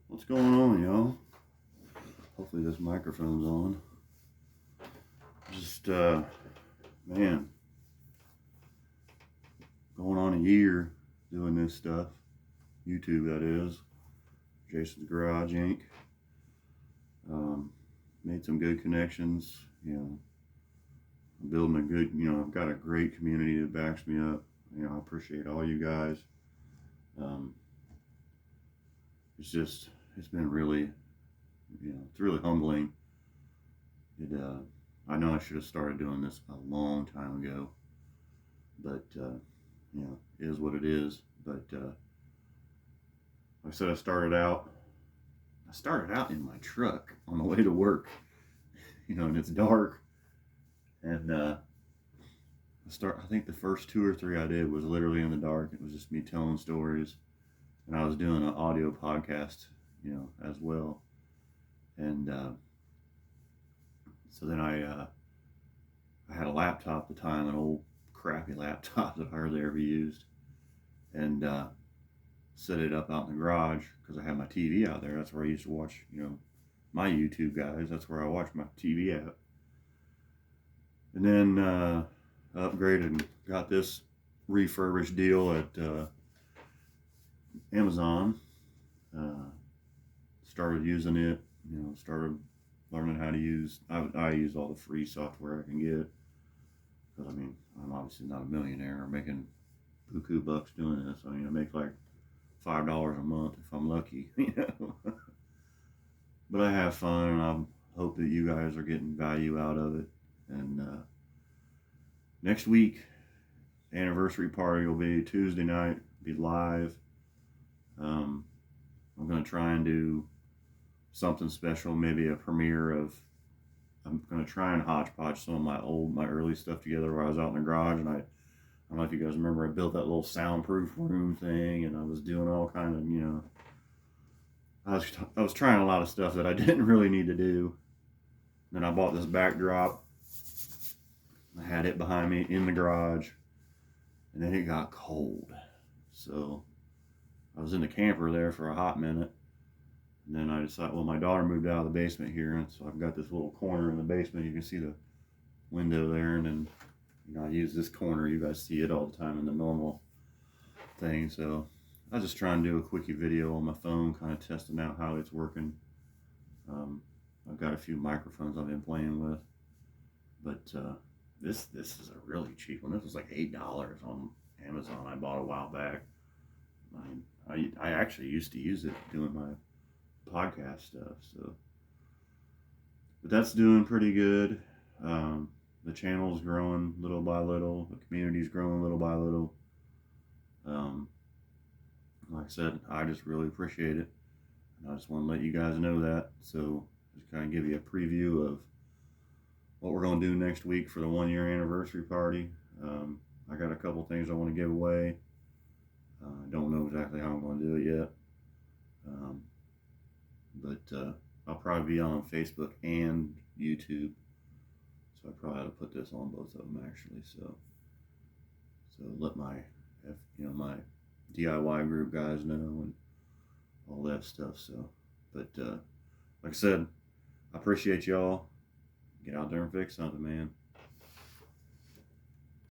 What's going on, y'all? Hopefully this microphone's on. Just, man, going on a year doing this stuff. YouTube, that is. Jason's Garage Inc. Made some good connections. I'm building a good, I've got a great community that backs me up. I appreciate all you guys. It's been really, it's really humbling. I know I should have started doing this a long time ago, but it is what it is. But like I said, I started out in my truck on the way to work, and it's dark, and I think the first 2 or 3 I did was literally in the dark. It was just me telling stories, and I was doing an audio podcast, as well, and so then I had a laptop at the time, an old crappy laptop that I hardly ever used, and set it up out in the garage because I had my TV out there. That's where I used to watch, my YouTube guys. That's where I watch my TV at. And then upgraded and got this refurbished deal at Amazon. Started using it, started learning how to use. I use all the free software I can get because I'm obviously not a millionaire or making buku bucks doing this. I make like $5 a month if I'm lucky, But I have fun, and I hope that you guys are getting value out of it. And next week, anniversary party will be Tuesday night. Be live. I'm gonna try and do something special, maybe a premiere of. I'm gonna try and hodgepodge some of my early stuff together where I was out in the garage, and I don't know if you guys remember, I built that little soundproof room thing, and I was doing all kind of, I was trying a lot of stuff that I didn't really need to do. Then I bought this backdrop. I had it behind me in the garage, and then it got cold. So I was in the camper there for a hot minute, and then I decided, well, my daughter moved out of the basement here, and so I've got this little corner in the basement. You can see the window there, and then I use this corner. You guys see it all the time in the normal thing. So I was just trying to do a quickie video on my phone, kind of testing out how it's working. I've got a few microphones I've been playing with, but this is a really cheap one. This was like $8 on Amazon. I bought a while back. I actually used to use it doing my podcast stuff. So, but that's doing pretty good. The channel's growing little by little. The community's growing little by little. Like I said, I just really appreciate it. And I just want to let you guys know that. So just kind of give you a preview of what we're going to do next week for the 1-year anniversary party. I got a couple things I want to give away. I don't know exactly how I'm going to do it yet. But I'll probably be on Facebook and YouTube. So I probably ought to put this on both of them actually. So let my DIY group guys know and all that stuff. So, but like I said, I appreciate y'all. Get out there and fix something, man.